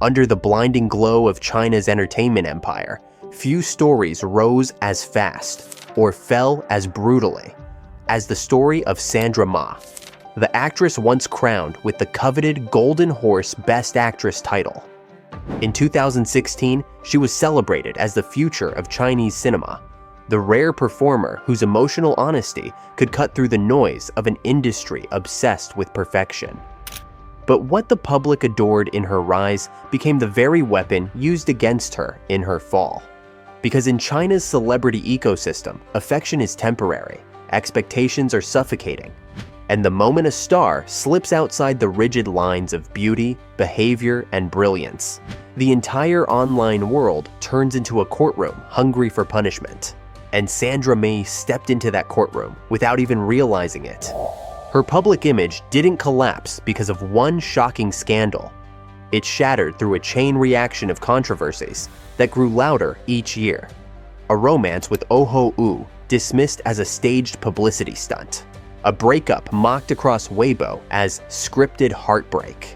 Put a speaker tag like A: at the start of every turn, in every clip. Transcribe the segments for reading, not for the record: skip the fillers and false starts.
A: Under the blinding glow of China's entertainment empire, few stories rose as fast or fell as brutally as the story of Sandra Ma, the actress once crowned with the coveted Golden Horse Best Actress title. In 2016, she was celebrated as the future of Chinese cinema, the rare performer whose emotional honesty could cut through the noise of an industry obsessed with perfection. But what the public adored in her rise became the very weapon used against her in her fall. Because in China's celebrity ecosystem, affection is temporary, expectations are suffocating, and the moment a star slips outside the rigid lines of beauty, behavior, and brilliance, the entire online world turns into a courtroom hungry for punishment. And Sandra Ma stepped into that courtroom without even realizing it. Her public image didn't collapse because of one shocking scandal. It shattered through a chain reaction of controversies that grew louder each year. A romance with Haod dismissed as a staged publicity stunt. A breakup mocked across Weibo as scripted heartbreak.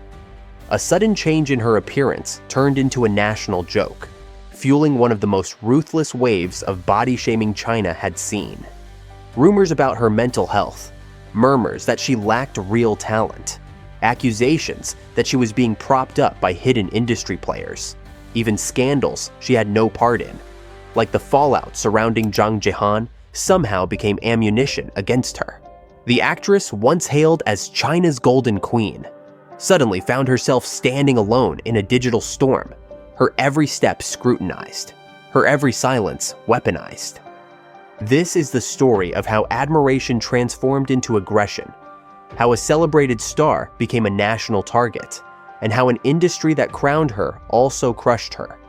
A: A sudden change in her appearance turned into a national joke, fueling one of the most ruthless waves of body-shaming China had seen. Rumors about her mental health, murmurs that she lacked real talent, accusations that she was being propped up by hidden industry players, even scandals she had no part in, like the fallout surrounding Zhang Jihan, somehow became ammunition against her. The actress, once hailed as China's Golden Queen, suddenly found herself standing alone in a digital storm, her every step scrutinized, her every silence weaponized. This is the story of how admiration transformed into aggression, how a celebrated star became a national target, and how an industry that crowned her also crushed her.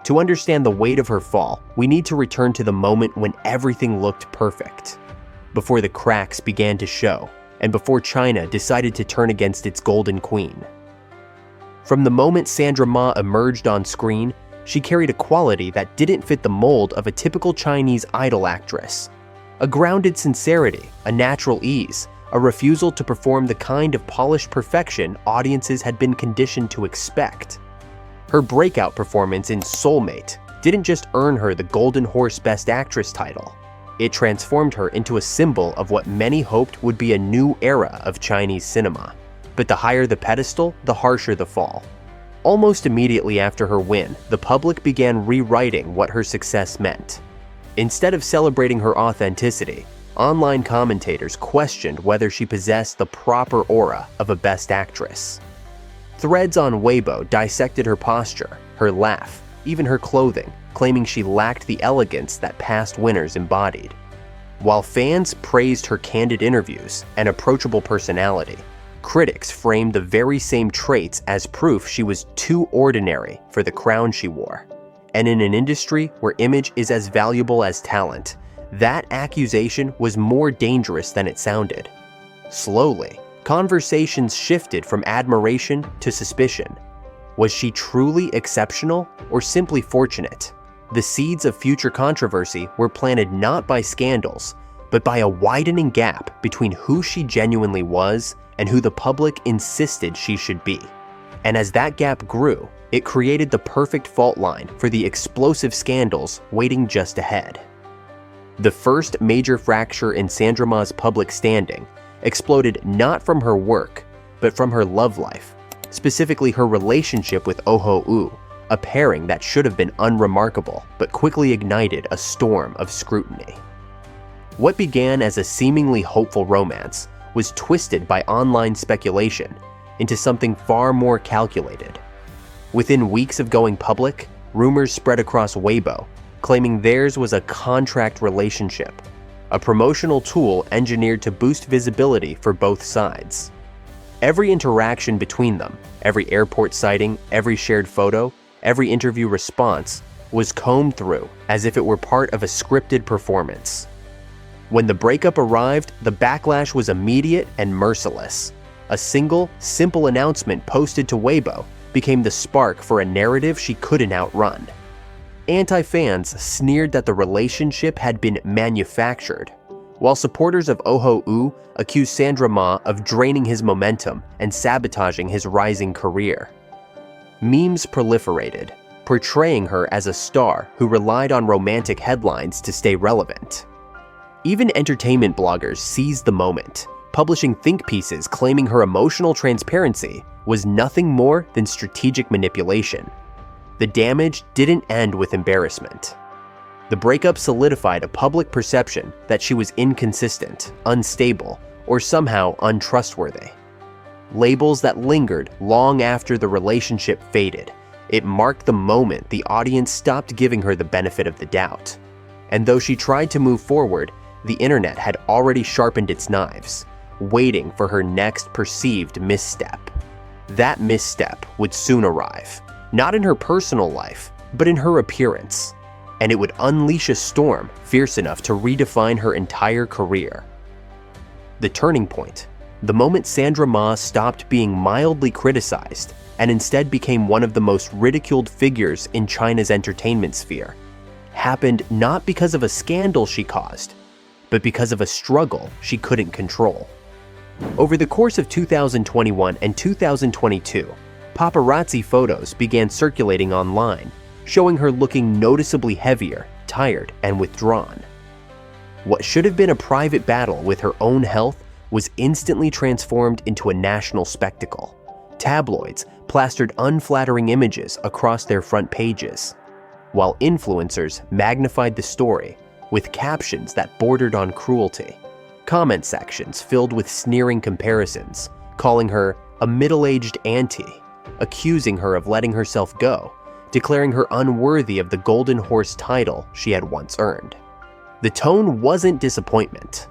A: To understand the weight of her fall, we need to return to the moment when everything looked perfect, before the cracks began to show, and before China decided to turn against its Golden Queen. From the moment Sandra Ma emerged on screen, she carried a quality that didn't fit the mold of a typical Chinese idol actress. A grounded sincerity, a natural ease, a refusal to perform the kind of polished perfection audiences had been conditioned to expect. Her breakout performance in Soulmate didn't just earn her the Golden Horse Best Actress title. It transformed her into a symbol of what many hoped would be a new era of Chinese cinema. But the higher the pedestal, the harsher the fall. Almost immediately after her win, the public began rewriting what her success meant. Instead of celebrating her authenticity, online commentators questioned whether she possessed the proper aura of a Best Actress. Threads on Weibo dissected her posture, her laugh, even her clothing, claiming she lacked the elegance that past winners embodied. While fans praised her candid interviews and approachable personality, critics framed the very same traits as proof she was too ordinary for the crown she wore. And in an industry where image is as valuable as talent, that accusation was more dangerous than it sounded. Slowly, conversations shifted from admiration to suspicion. Was she truly exceptional or simply fortunate? The seeds of future controversy were planted not by scandals, but by a widening gap between who she genuinely was and who the public insisted she should be. And as that gap grew, it created the perfect fault line for the explosive scandals waiting just ahead. The first major fracture in Sandra Ma's public standing exploded not from her work, but from her love life, specifically her relationship with Haod, a pairing that should have been unremarkable, but quickly ignited a storm of scrutiny. What began as a seemingly hopeful romance was twisted by online speculation into something far more calculated. Within weeks of going public, rumors spread across Weibo, claiming theirs was a contract relationship, a promotional tool engineered to boost visibility for both sides. Every interaction between them, every airport sighting, every shared photo, every interview response was combed through as if it were part of a scripted performance. When the breakup arrived, the backlash was immediate and merciless. A single, simple announcement posted to Weibo became the spark for a narrative she couldn't outrun. Anti-fans sneered that the relationship had been manufactured, while supporters of Haod accused Sandra Ma of draining his momentum and sabotaging his rising career. memes proliferated, portraying her as a star who relied on romantic headlines to stay relevant. Even entertainment bloggers seized the moment, publishing think pieces claiming her emotional transparency was nothing more than strategic manipulation. The damage didn't end with embarrassment. The breakup solidified a public perception that she was inconsistent, unstable, or somehow untrustworthy. Labels that lingered long after the relationship faded. It marked the moment the audience stopped giving her the benefit of the doubt. And though she tried to move forward, the internet had already sharpened its knives, waiting for her next perceived misstep. That misstep would soon arrive, not in her personal life, but in her appearance, and it would unleash a storm fierce enough to redefine her entire career. The turning point, the moment Sandra Ma stopped being mildly criticized and instead became one of the most ridiculed figures in China's entertainment sphere, happened not because of a scandal she caused, but because of a struggle she couldn't control. Over the course of 2021 and 2022, paparazzi photos began circulating online, showing her looking noticeably heavier, tired, and withdrawn. What should have been a private battle with her own health was instantly transformed into a national spectacle. Tabloids plastered unflattering images across their front pages, while influencers magnified the story with captions that bordered on cruelty. Comment sections filled with sneering comparisons, calling her a middle-aged auntie, accusing her of letting herself go, declaring her unworthy of the Golden Horse title she had once earned. The tone wasn't disappointment.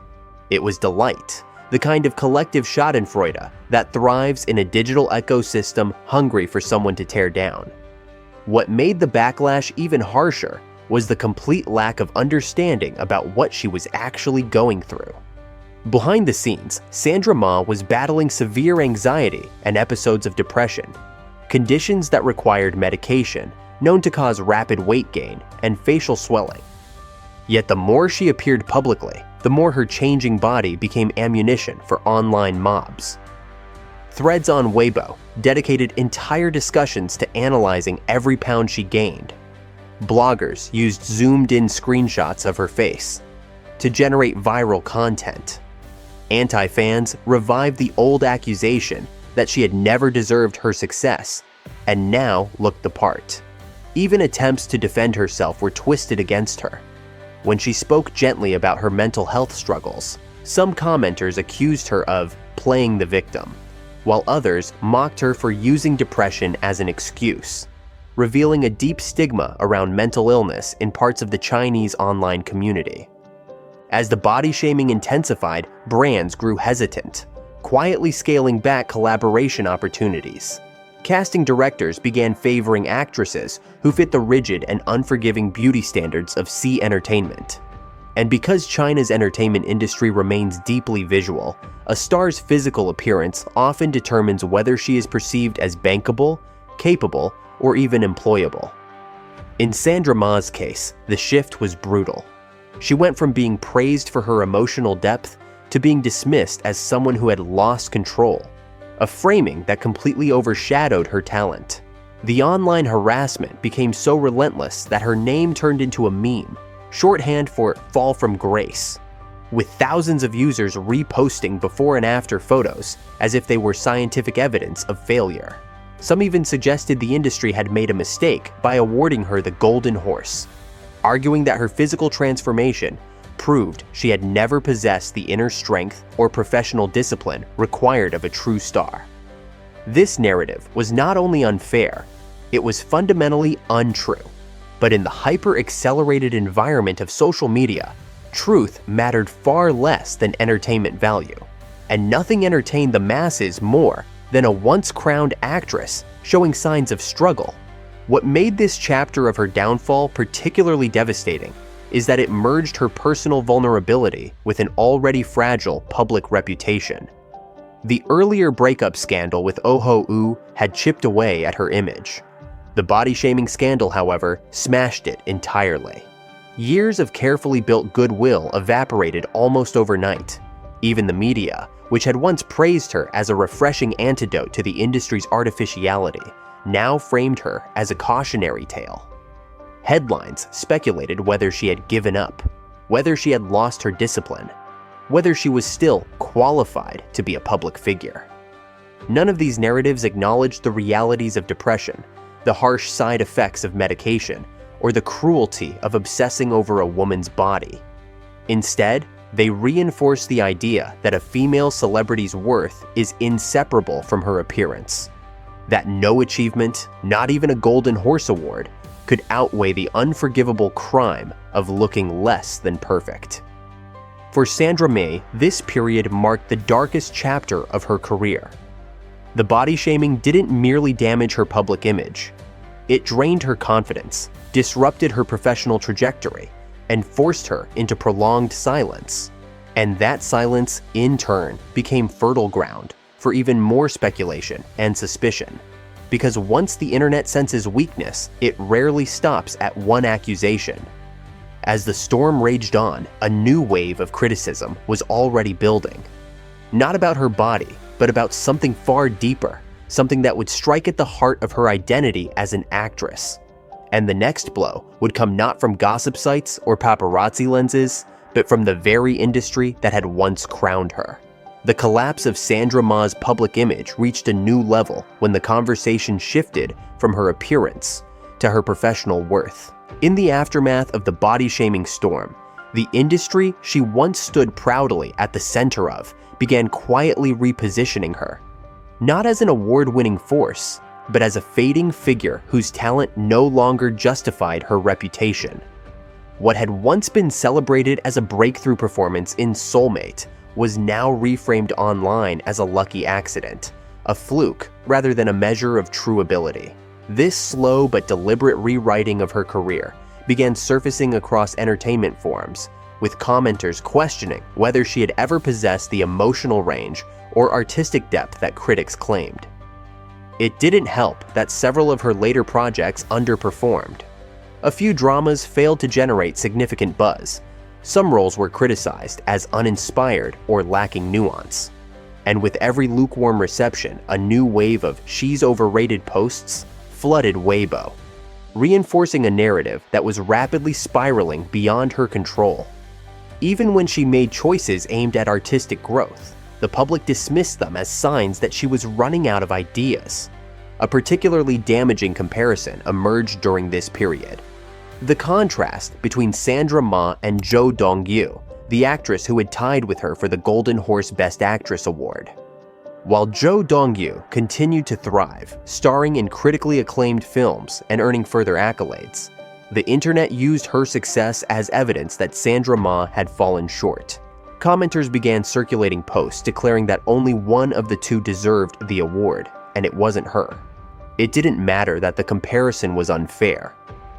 A: It was delight, the kind of collective schadenfreude that thrives in a digital ecosystem hungry for someone to tear down. What made the backlash even harsher was the complete lack of understanding about what she was actually going through. Behind the scenes, Sandra Ma was battling severe anxiety and episodes of depression, conditions that required medication, known to cause rapid weight gain and facial swelling. Yet the more she appeared publicly, the more her changing body became ammunition for online mobs. Threads on Weibo dedicated entire discussions to analyzing every pound she gained. Bloggers used zoomed-in screenshots of her face to generate viral content. Anti-fans revived the old accusation that she had never deserved her success and now looked the part. Even attempts to defend herself were twisted against her. When she spoke gently about her mental health struggles, some commenters accused her of playing the victim, while others mocked her for using depression as an excuse, revealing a deep stigma around mental illness in parts of the Chinese online community. As the body shaming intensified, brands grew hesitant, quietly scaling back collaboration opportunities. Casting directors began favoring actresses who fit the rigid and unforgiving beauty standards of C entertainment. And because China's entertainment industry remains deeply visual, a star's physical appearance often determines whether she is perceived as bankable, capable, or even employable. In Sandra Ma's case, the shift was brutal. She went from being praised for her emotional depth to being dismissed as someone who had lost control, a framing that completely overshadowed her talent. The online harassment became so relentless that her name turned into a meme, shorthand for fall from grace, with thousands of users reposting before and after photos as if they were scientific evidence of failure. Some even suggested the industry had made a mistake by awarding her the Golden Horse, arguing that her physical transformation proved she had never possessed the inner strength or professional discipline required of a true star. This narrative was not only unfair, it was fundamentally untrue. But in the hyper-accelerated environment of social media, truth mattered far less than entertainment value. And nothing entertained the masses more than a once-crowned actress showing signs of struggle. What made this chapter of her downfall particularly devastating is that it merged her personal vulnerability with an already fragile public reputation. The earlier breakup scandal with Haod had chipped away at her image. The body-shaming scandal, however, smashed it entirely. Years of carefully built goodwill evaporated almost overnight. Even the media, which had once praised her as a refreshing antidote to the industry's artificiality, now framed her as a cautionary tale. Headlines speculated whether she had given up, whether she had lost her discipline, whether she was still qualified to be a public figure. None of these narratives acknowledged the realities of depression, the harsh side effects of medication, or the cruelty of obsessing over a woman's body. Instead, they reinforced the idea that a female celebrity's worth is inseparable from her appearance, that no achievement, not even a Golden Horse Award, could outweigh the unforgivable crime of looking less than perfect. For Sandra May, this period marked the darkest chapter of her career. The body shaming didn't merely damage her public image. It drained her confidence, disrupted her professional trajectory, and forced her into prolonged silence. And that silence, in turn, became fertile ground for even more speculation and suspicion. Because once the internet senses weakness, it rarely stops at one accusation. As the storm raged on, a new wave of criticism was already building. Not about her body, but about something far deeper, something that would strike at the heart of her identity as an actress. And the next blow would come not from gossip sites or paparazzi lenses, but from the very industry that had once crowned her. The collapse of Sandra Ma's public image reached a new level when the conversation shifted from her appearance to her professional worth. In the aftermath of the body-shaming storm, the industry she once stood proudly at the center of began quietly repositioning her, not as an award-winning force, but as a fading figure whose talent no longer justified her reputation. What had once been celebrated as a breakthrough performance in Soulmate was now reframed online as a lucky accident, a fluke rather than a measure of true ability. This slow but deliberate rewriting of her career began surfacing across entertainment forums, with commenters questioning whether she had ever possessed the emotional range or artistic depth that critics claimed. It didn't help that several of her later projects underperformed. A few dramas failed to generate significant buzz. Some roles were criticized as uninspired or lacking nuance. And with every lukewarm reception, a new wave of "she's overrated" posts flooded Weibo, reinforcing a narrative that was rapidly spiraling beyond her control. Even when she made choices aimed at artistic growth, the public dismissed them as signs that she was running out of ideas. A particularly damaging comparison emerged during this period. The contrast between Sandra Ma and Jo Dong-yu, the actress who had tied with her for the Golden Horse Best Actress Award. While Jo Dong-yu continued to thrive, starring in critically acclaimed films and earning further accolades, the internet used her success as evidence that Sandra Ma had fallen short. Commenters began circulating posts declaring that only one of the two deserved the award, and it wasn't her. It didn't matter that the comparison was unfair.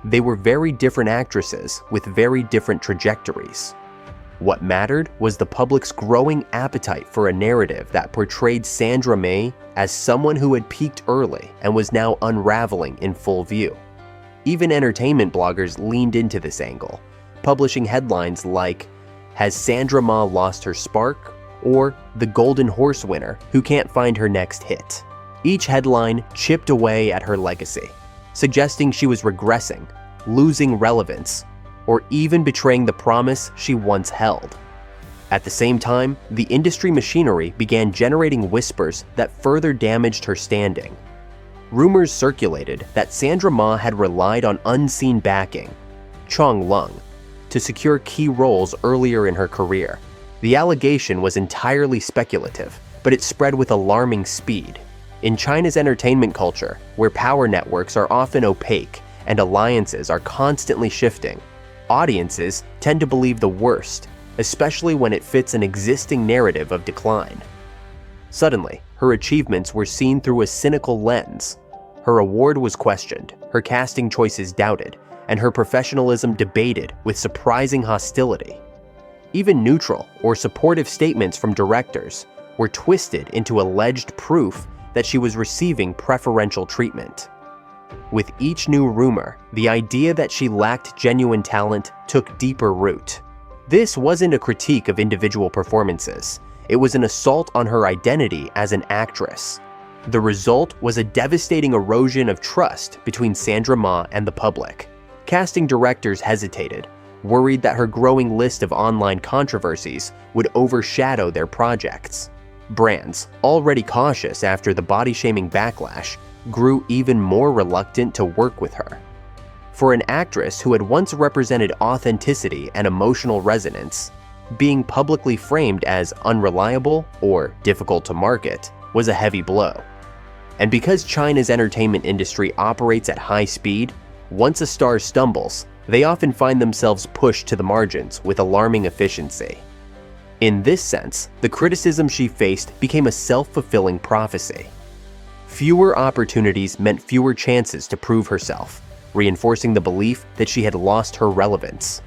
A: They were very different actresses with very different trajectories. What mattered was the public's growing appetite for a narrative that portrayed Sandra May as someone who had peaked early and was now unraveling in full view. Even entertainment bloggers leaned into this angle, publishing headlines like, "Has Sandra Ma lost her spark?" or "The Golden Horse winner who can't find her next hit." Each headline chipped away at her legacy, suggesting she was regressing, losing relevance, or even betraying the promise she once held. At the same time, the industry machinery began generating whispers that further damaged her standing. Rumors circulated that Sandra Ma had relied on unseen backing, Chong Lung, to secure key roles earlier in her career. The allegation was entirely speculative, but it spread with alarming speed. In China's entertainment culture, where power networks are often opaque and alliances are constantly shifting, audiences tend to believe the worst, especially when it fits an existing narrative of decline. Suddenly, her achievements were seen through a cynical lens. Her award was questioned, her casting choices doubted, and her professionalism debated with surprising hostility. Even neutral or supportive statements from directors were twisted into alleged proof that she was receiving preferential treatment. With each new rumor, the idea that she lacked genuine talent took deeper root. This wasn't a critique of individual performances. It was an assault on her identity as an actress. The result was a devastating erosion of trust between Sandra Ma and the public. Casting directors hesitated, worried that her growing list of online controversies would overshadow their projects. Brands, already cautious after the body-shaming backlash, grew even more reluctant to work with her. For an actress who had once represented authenticity and emotional resonance, being publicly framed as unreliable or difficult to market was a heavy blow. And because China's entertainment industry operates at high speed, once a star stumbles, they often find themselves pushed to the margins with alarming efficiency. In this sense, the criticism she faced became a self-fulfilling prophecy. Fewer opportunities meant fewer chances to prove herself, reinforcing the belief that she had lost her relevance.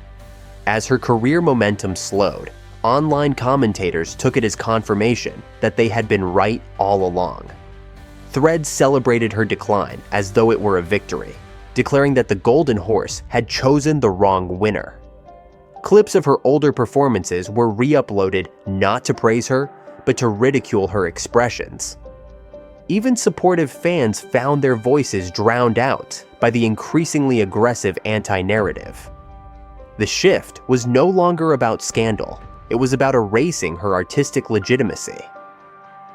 A: As her career momentum slowed, online commentators took it as confirmation that they had been right all along. Threads celebrated her decline as though it were a victory, declaring that the Golden Horse had chosen the wrong winner. Clips of her older performances were re-uploaded not to praise her, but to ridicule her expressions. Even supportive fans found their voices drowned out by the increasingly aggressive anti-narrative. The shift was no longer about scandal, it was about erasing her artistic legitimacy.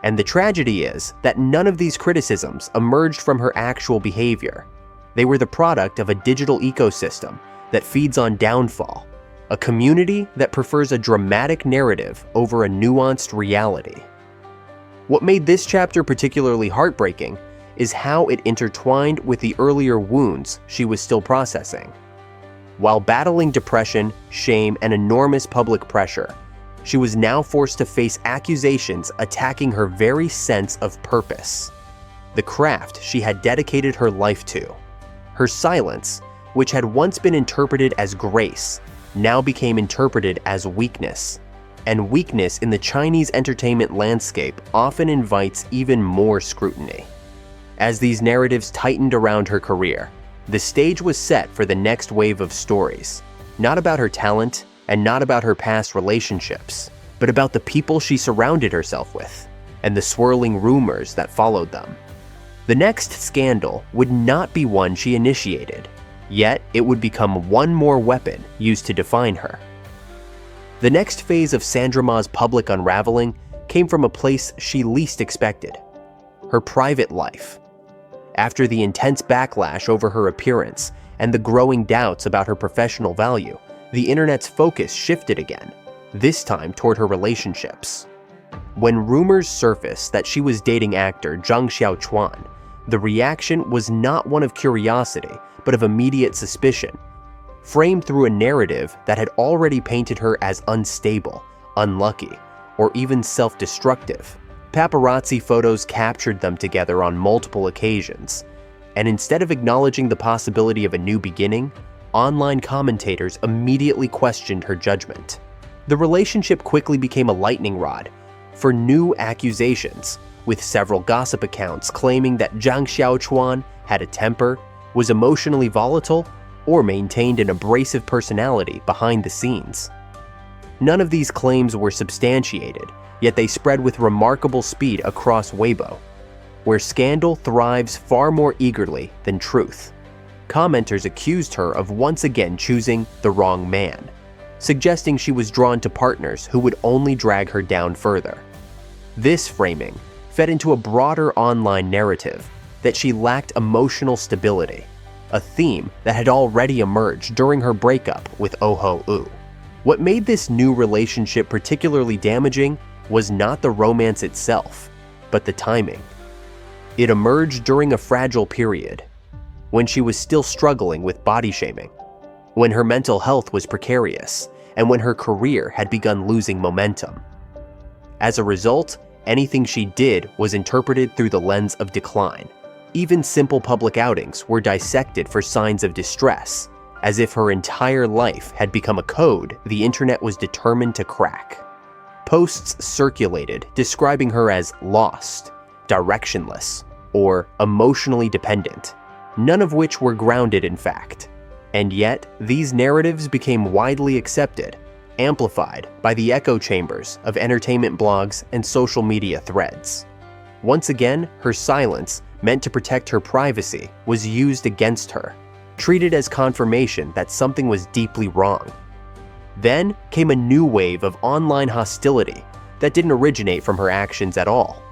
A: And the tragedy is that none of these criticisms emerged from her actual behavior. They were the product of a digital ecosystem that feeds on downfall, a community that prefers a dramatic narrative over a nuanced reality. What made this chapter particularly heartbreaking is how it intertwined with the earlier wounds she was still processing. While battling depression, shame, and enormous public pressure, she was now forced to face accusations attacking her very sense of purpose, the craft she had dedicated her life to. Her silence, which had once been interpreted as grace, now became interpreted as weakness. And weakness in the Chinese entertainment landscape often invites even more scrutiny. As these narratives tightened around her career, the stage was set for the next wave of stories, not about her talent and not about her past relationships, but about the people she surrounded herself with and the swirling rumors that followed them. The next scandal would not be one she initiated, yet it would become one more weapon used to define her. The next phase of Sandra Ma's public unraveling came from a place she least expected: her private life. After the intense backlash over her appearance and the growing doubts about her professional value, the internet's focus shifted again, this time toward her relationships. When rumors surfaced that she was dating actor Zhang Xiaochuan, the reaction was not one of curiosity, but of immediate suspicion, framed through a narrative that had already painted her as unstable, unlucky, or even self-destructive. Paparazzi photos captured them together on multiple occasions, and instead of acknowledging the possibility of a new beginning, online commentators immediately questioned her judgment. The relationship quickly became a lightning rod for new accusations, with several gossip accounts claiming that Zhang Xiaochuan had a temper, was emotionally volatile, or maintained an abrasive personality behind the scenes. None of these claims were substantiated, yet they spread with remarkable speed across Weibo, where scandal thrives far more eagerly than truth. Commenters accused her of once again choosing the wrong man, suggesting she was drawn to partners who would only drag her down further. This framing fed into a broader online narrative that she lacked emotional stability, a theme that had already emerged during her breakup with Oh-Ho-U. What made this new relationship particularly damaging was not the romance itself, but the timing. It emerged during a fragile period, when she was still struggling with body shaming, when her mental health was precarious, and when her career had begun losing momentum. As a result, anything she did was interpreted through the lens of decline. Even simple public outings were dissected for signs of distress, as if her entire life had become a code the internet was determined to crack. Posts circulated describing her as lost, directionless, or emotionally dependent, none of which were grounded in fact. And yet, these narratives became widely accepted, amplified by the echo chambers of entertainment blogs and social media threads. Once again, her silence, meant to protect her privacy, was used against her, treated as confirmation that something was deeply wrong. Then came a new wave of online hostility that didn't originate from her actions at all.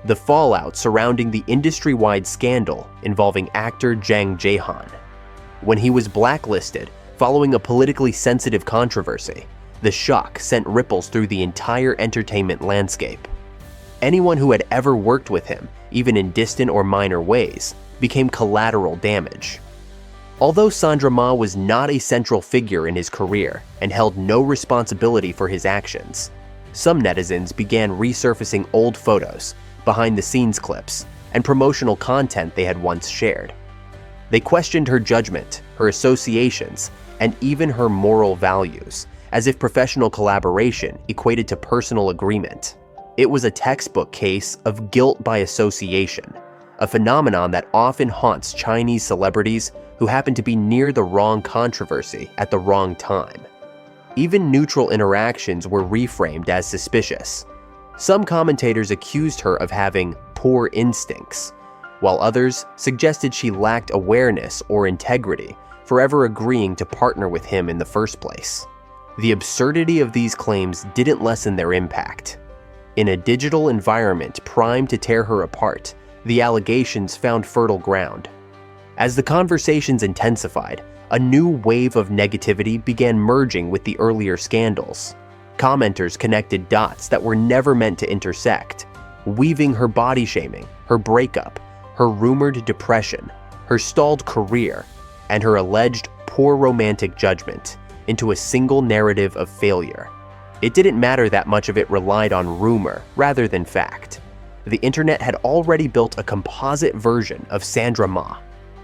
A: The fallout surrounding the industry-wide scandal involving actor Jang Jae-han. When he was blacklisted following a politically sensitive controversy, the shock sent ripples through the entire entertainment landscape. Anyone who had ever worked with him, even in distant or minor ways, became collateral damage. Although Sandra Ma was not a central figure in his career and held no responsibility for his actions, some netizens began resurfacing old photos, behind-the-scenes clips, and promotional content they had once shared. They questioned her judgment, her associations, and even her moral values, as if professional collaboration equated to personal agreement. It was a textbook case of guilt by association, a phenomenon that often haunts Chinese celebrities who happen to be near the wrong controversy at the wrong time. Even neutral interactions were reframed as suspicious. Some commentators accused her of having poor instincts, while others suggested she lacked awareness or integrity for ever agreeing to partner with him in the first place. The absurdity of these claims didn't lessen their impact. In a digital environment primed to tear her apart, the allegations found fertile ground. As the conversations intensified, a new wave of negativity began merging with the earlier scandals. Commenters connected dots that were never meant to intersect, weaving her body shaming, her breakup, her rumored depression, her stalled career, and her alleged poor romantic judgment into a single narrative of failure. It didn't matter that much of it relied on rumor rather than fact. The internet had already built a composite version of Sandra Ma,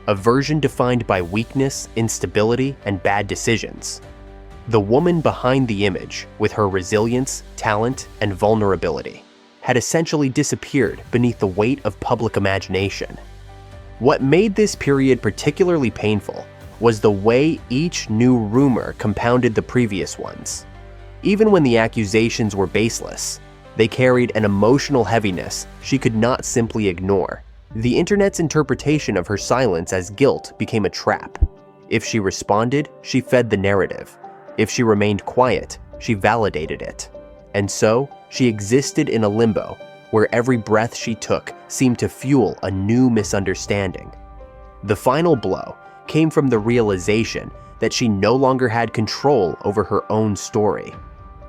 A: a version defined by weakness, instability, and bad decisions. The woman behind the image, with her resilience, talent, and vulnerability, had essentially disappeared beneath the weight of public imagination. What made this period particularly painful was the way each new rumor compounded the previous ones. Even when the accusations were baseless, they carried an emotional heaviness she could not simply ignore. The internet's interpretation of her silence as guilt became a trap. If she responded, she fed the narrative. If she remained quiet, she validated it. And so, she existed in a limbo where every breath she took seemed to fuel a new misunderstanding. The final blow came from the realization that she no longer had control over her own story.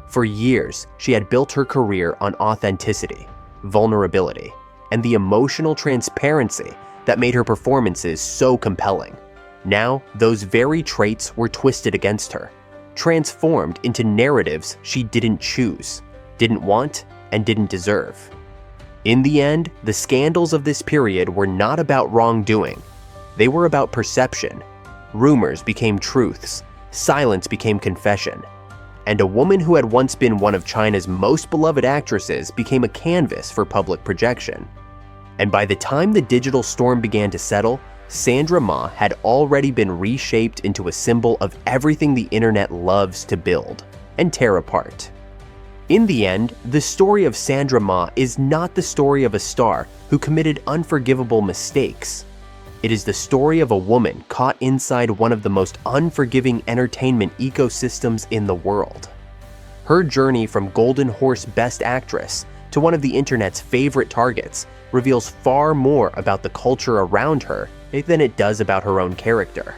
A: For years, she had built her career on authenticity, vulnerability, and the emotional transparency that made her performances so compelling. Now, those very traits were twisted against her, transformed into narratives she didn't choose, didn't want, and didn't deserve. In the end, the scandals of this period were not about wrongdoing. They were about perception. Rumors became truths, silence became confession, and a woman who had once been one of China's most beloved actresses became a canvas for public projection. And by the time the digital storm began to settle, Sandra Ma had already been reshaped into a symbol of everything the internet loves to build and tear apart. In the end, the story of Sandra Ma is not the story of a star who committed unforgivable mistakes. It is the story of a woman caught inside one of the most unforgiving entertainment ecosystems in the world. Her journey from Golden Horse Best Actress to one of the internet's favorite targets reveals far more about the culture around her than it does about her own character.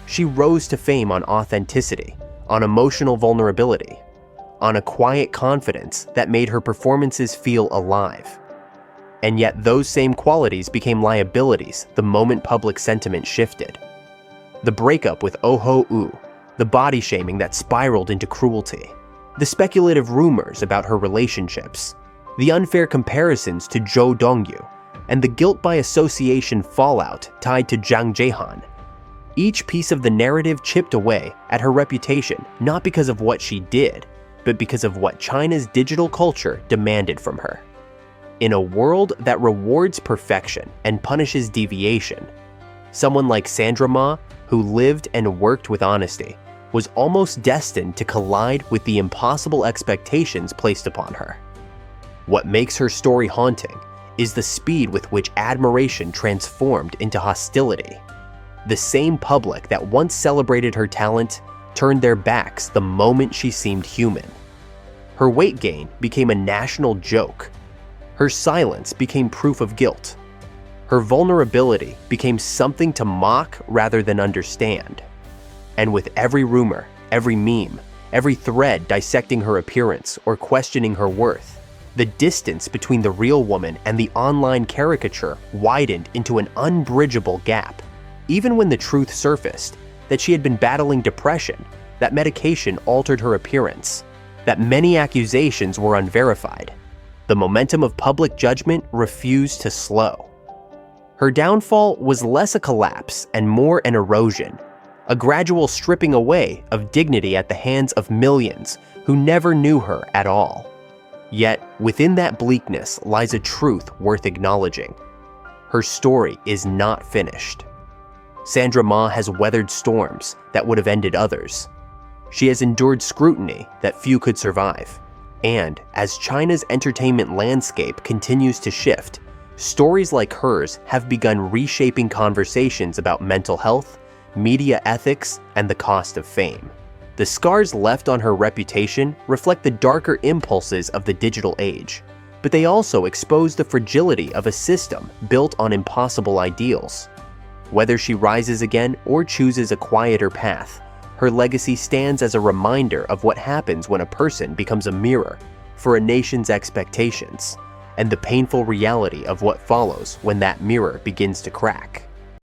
A: She rose to fame on authenticity, on emotional vulnerability, on a quiet confidence that made her performances feel alive. And yet those same qualities became liabilities the moment public sentiment shifted. The breakup with Haod, the body shaming that spiraled into cruelty, the speculative rumors about her relationships, the unfair comparisons to Zhou Dongyu, and the guilt by association fallout tied to Jang Jae-han. Each piece of the narrative chipped away at her reputation not because of what she did, but because of what China's digital culture demanded from her. In a world that rewards perfection and punishes deviation, someone like Sandra Ma, who lived and worked with honesty, was almost destined to collide with the impossible expectations placed upon her. What makes her story haunting is the speed with which admiration transformed into hostility. The same public that once celebrated her talent turned their backs the moment she seemed human. Her weight gain became a national joke. Her silence became proof of guilt. Her vulnerability became something to mock rather than understand. And with every rumor, every meme, every thread dissecting her appearance or questioning her worth, the distance between the real woman and the online caricature widened into an unbridgeable gap. Even when the truth surfaced, that she had been battling depression, that medication altered her appearance, that many accusations were unverified, the momentum of public judgment refused to slow. Her downfall was less a collapse and more an erosion, a gradual stripping away of dignity at the hands of millions who never knew her at all. Yet, within that bleakness lies a truth worth acknowledging. Her story is not finished. Sandra Ma has weathered storms that would have ended others. She has endured scrutiny that few could survive. And as China's entertainment landscape continues to shift, stories like hers have begun reshaping conversations about mental health, media ethics, and the cost of fame. The scars left on her reputation reflect the darker impulses of the digital age, but they also expose the fragility of a system built on impossible ideals. Whether she rises again or chooses a quieter path, her legacy stands as a reminder of what happens when a person becomes a mirror for a nation's expectations, and the painful reality of what follows when that mirror begins to crack.